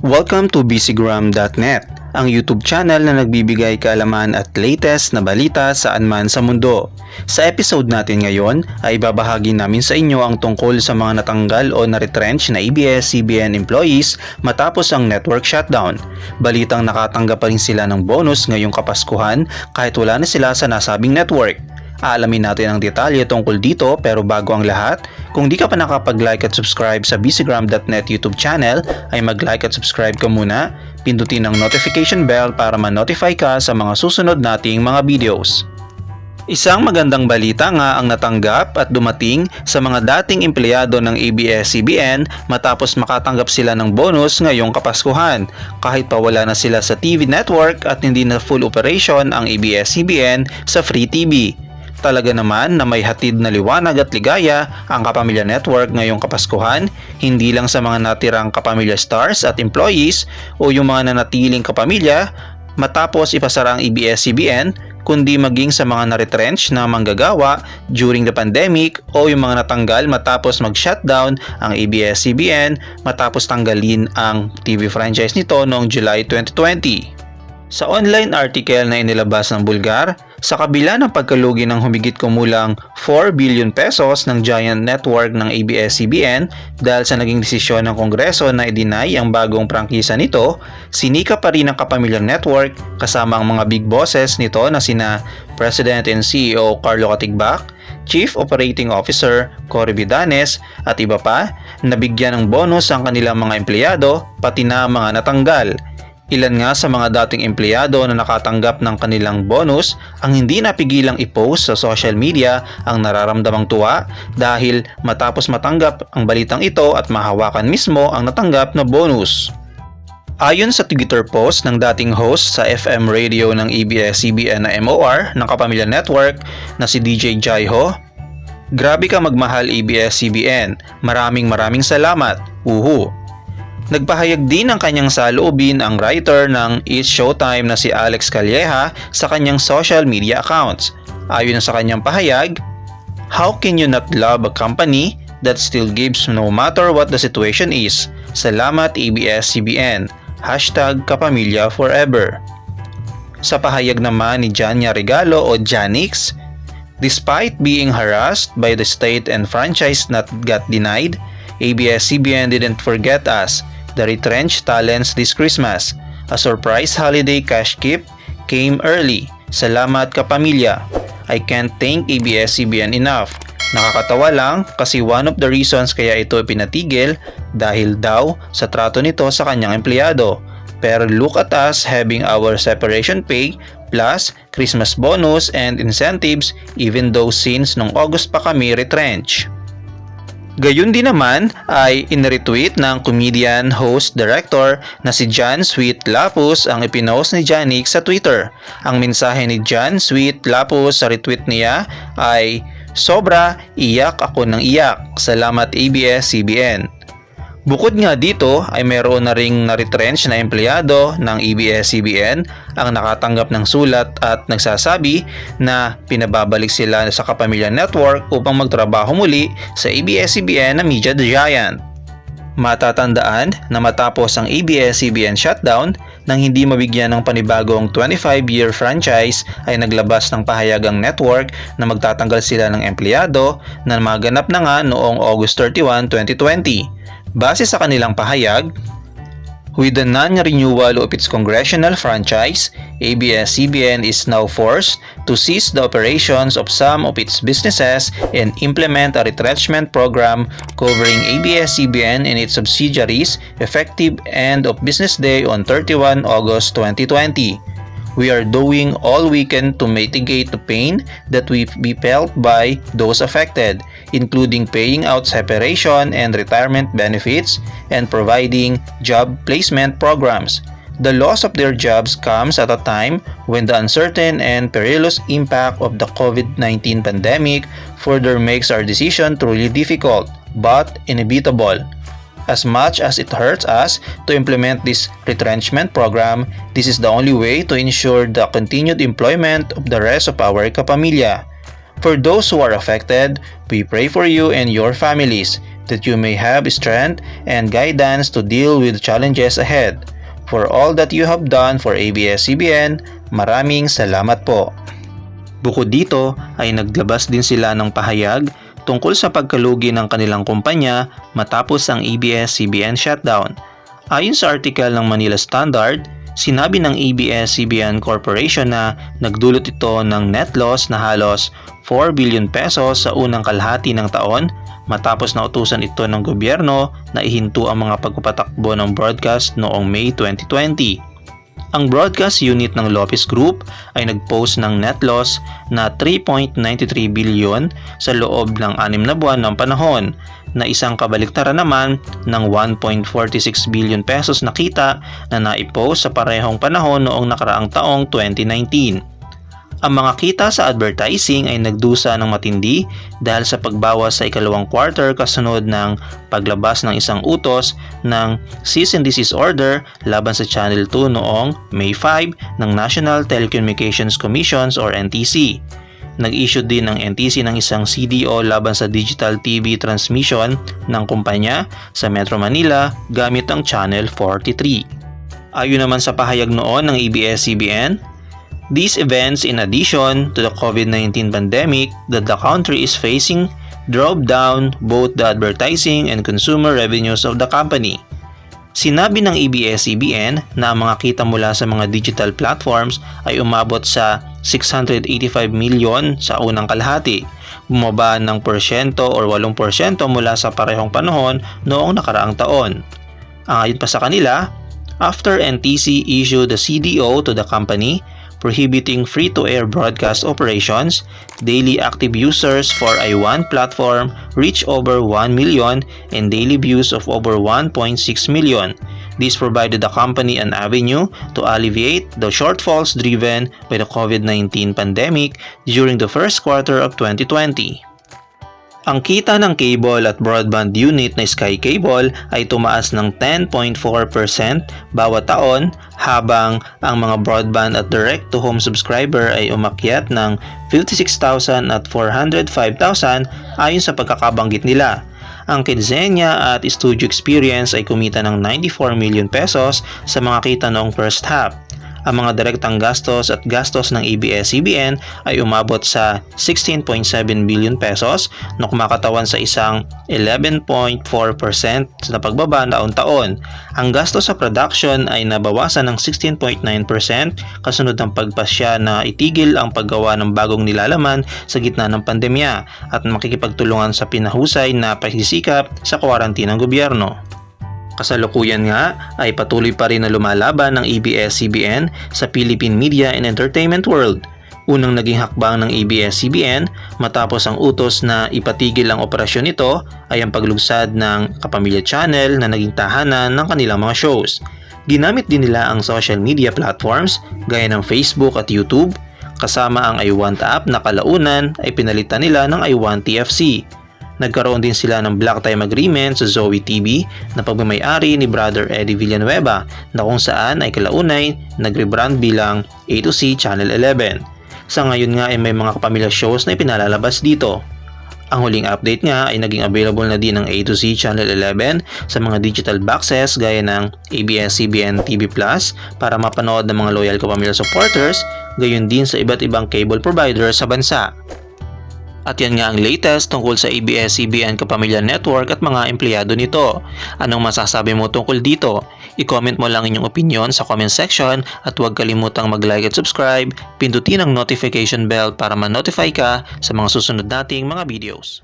Welcome to bcgram.net, ang YouTube channel na nagbibigay kaalaman at latest na balita saan man sa mundo. Sa episode natin ngayon ay babahagi namin sa inyo ang tungkol sa mga natanggal o na-retrench na ABS-CBN employees matapos ang network shutdown. Balitang nakatanggap pa rin sila ng bonus ngayong Kapaskuhan kahit wala na sila sa nasabing network. Aalamin natin ang detalye tungkol dito, pero bago ang lahat, kung di ka pa nakapag-like at subscribe sa bcgram.net YouTube channel ay mag-like at subscribe ka muna, pindutin ang notification bell para ma-notify ka sa mga susunod nating mga videos. Isang magandang balita nga ang natanggap at dumating sa mga dating empleyado ng ABS-CBN matapos makatanggap sila ng bonus ngayong Kapaskuhan. Kahit pa wala na sila sa TV network at hindi na full operation ang ABS-CBN sa Free TV. Talaga naman na may hatid na liwanag at ligaya ang Kapamilya Network ngayong Kapaskuhan, hindi lang sa mga natirang Kapamilya stars at employees o yung mga nanatiling kapamilya matapos ipasara ang ABS-CBN, kundi maging sa mga na-retrench na manggagawa during the pandemic o yung mga natanggal matapos mag-shutdown ang ABS-CBN matapos tanggalin ang TV franchise nito noong July 2020. Sa online article na inilabas ng Bulgar, sa kabila ng pagkalugi ng humigit kumulang 4 billion pesos ng giant network ng ABS-CBN dahil sa naging desisyon ng Kongreso na i-deny ang bagong prangkisa nito, sinika pa rin ang Kapamilya Network kasama ang mga big bosses nito na sina President and CEO Carlo Katigbak, Chief Operating Officer Cory Vidanes at iba pa, nabigyan ng bonus ang kanilang mga empleyado pati na mga natanggal. Ilan nga sa mga dating empleyado na nakatanggap ng kanilang bonus ang hindi napigilang i-post sa social media ang nararamdamang tuwa dahil matapos matanggap ang balitang ito at mahawakan mismo ang natanggap na bonus. Ayon sa Twitter post ng dating host sa FM radio ng ABS-CBN na MOR ng Kapamilya Network na si DJ Jaiho, "Grabe ka magmahal ABS-CBN, maraming salamat, uhu." Nagpahayag din ng kanyang saloobin ang writer ng It's Showtime na si Alex Calleja sa kanyang social media accounts. Ayon sa kanyang pahayag, "How can you not love a company that still gives no matter what the situation is? Salamat ABS-CBN. #Kapamilya Forever." Sa pahayag naman ni Jania Regalo o Janix, "Despite being harassed by the state and franchise that got denied, ABS-CBN didn't forget us, the retrenched talents this Christmas. A surprise holiday cash gift came early. Salamat Kapamilya. I can't thank ABS-CBN enough." Nakakatawa lang kasi one of the reasons kaya ito pinatigil dahil daw sa trato nito sa kanyang empleyado. Pero look at us having our separation pay plus Christmas bonus and incentives even though since nung August pa kami retrench. Gayun din naman ay in-retweet ng comedian, host, director na si John Sweet Lapus ang ipinost ni Janix sa Twitter. Ang mensahe ni John Sweet Lapus sa retweet niya ay, "Sobra, iyak ako ng iyak. Salamat ABS-CBN." Bukod nga dito ay mayroon na ring na-retrench na empleyado ng ABS-CBN ang nakatanggap ng sulat at nagsasabi na pinababalik sila sa Kapamilya Network upang magtrabaho muli sa ABS-CBN na media giant. Matatandaan na matapos ang ABS-CBN shutdown, nang hindi mabigyan ng panibagong 25-year franchise ay naglabas ng pahayag ang network na magtatanggal sila ng empleyado na maganap na nga noong August 31, 2020. Base sa kanilang pahayag, "With the non-renewal of its congressional franchise, ABS-CBN is now forced to cease the operations of some of its businesses and implement a retrenchment program covering ABS-CBN and its subsidiaries effective end of business day on 31 August 2020. We are doing all we can to mitigate the pain that will be felt by those affected, including paying out separation and retirement benefits and providing job placement programs. The loss of their jobs comes at a time when the uncertain and perilous impact of the COVID-19 pandemic further makes our decision truly difficult, but inevitable. As much as it hurts us to implement this retrenchment program, this is the only way to ensure the continued employment of the rest of our kapamilya. For those who are affected, we pray for you and your families. that you may have strength and guidance to deal with challenges ahead. For all that you have done for ABS-CBN, maraming salamat po. Bukod dito ay naglabas din sila ng pahayag tungkol sa pagkalugi ng kanilang kumpanya matapos ang ABS-CBN shutdown. Ayon sa article ng Manila Standard, sinabi ng ABS-CBN Corporation na nagdulot ito ng net loss na halos 4 billion pesos sa unang kalahati ng taon matapos na utusan ito ng gobyerno na ihinto ang mga pagpapatakbo ng broadcast noong May 2020. Ang broadcast unit ng Lopez Group ay nagpost ng net loss na 3.93 billion sa loob ng 6 na buwan ng panahon, na isang kabaliktaran naman ng 1.46 billion pesos na kita na naipost sa parehong panahon noong nakaraang taong 2019. Ang mga kita sa advertising ay nagdusa ng matindi dahil sa pagbawas sa ikalawang quarter kasunod ng paglabas ng isang utos ng cease and desist order laban sa Channel 2 noong May 5 ng National Telecommunications Commission or NTC. Nag-issue din ng NTC ng isang CDO laban sa digital TV transmission ng kumpanya sa Metro Manila gamit ang Channel 43. Ayon naman sa pahayag noon ng ABS-CBN, these events, in addition to the COVID-19 pandemic that the country is facing, drove down both the advertising and consumer revenues of the company. Sinabi ng ABS-CBN na ang mga kita mula sa mga digital platforms ay umabot sa 685 million sa unang kalahati, bumaba ng porsyento or 8% mula sa parehong panahon noong nakaraang taon. Ayon pa sa kanila, after NTC issued the CDO to the company, prohibiting free-to-air broadcast operations, daily active users for I1 platform reach over 1 million and daily views of over 1.6 million. This provided the company an avenue to alleviate the shortfalls driven by the COVID-19 pandemic during the first quarter of 2020. Ang kita ng cable at broadband unit na Sky Cable ay tumaas ng 10.4% bawat taon, habang ang mga broadband at direct-to-home subscriber ay umakyat ng 56,000 at 405,000 ayon sa pagkakabanggit nila. Ang Kidzania at Studio Experience ay kumita ng 94 million pesos sa mga kita noong first half. Ang mga direktang gastos at gastos ng ABS-CBN ay umabot sa 16.7 billion pesos na kumakatawan sa isang 11.4% na pagbaba taon-taon. Ang gastos sa production ay nabawasan ng 16.9% kasunod ng pagpasya na itigil ang paggawa ng bagong nilalaman sa gitna ng pandemya at makikipagtulungan sa pinahusay na pagsisikap sa kwarantinang gobyerno. Kasalukuyan nga ay patuloy pa rin na lumalaban ng ABS-CBN sa Philippine media and entertainment world. Unang naging hakbang ng ABS-CBN matapos ang utos na ipatigil ang operasyon nito ay ang paglugsad ng Kapamilya Channel na naging tahanan ng kanilang mga shows. Ginamit din nila ang social media platforms gaya ng Facebook at YouTube, kasama ang I1 app na kalaunan ay pinalitan nila ng I1 TFC. Nagkaroon din sila ng Black Time Agreement sa Zoe TV na pagmamayari ni Brother Eddie Villanueva na kung saan ay kalaunay nag-rebrand bilang A2C Channel 11. Sa ngayon nga ay may mga kapamilya shows na ipinalalabas dito. Ang huling update nga ay naging available na din ng A2C Channel 11 sa mga digital boxes gaya ng ABS-CBN TV Plus para mapanood ng mga loyal kapamilya supporters, gayon din sa iba't ibang cable provider sa bansa. At yan nga ang latest tungkol sa ABS-CBN Kapamilya Network at mga empleyado nito. Anong masasabi mo tungkol dito? I-comment mo lang inyong opinion sa comment section at huwag kalimutang mag-like at subscribe. Pindutin ang notification bell para ma-notify ka sa mga susunod nating mga videos.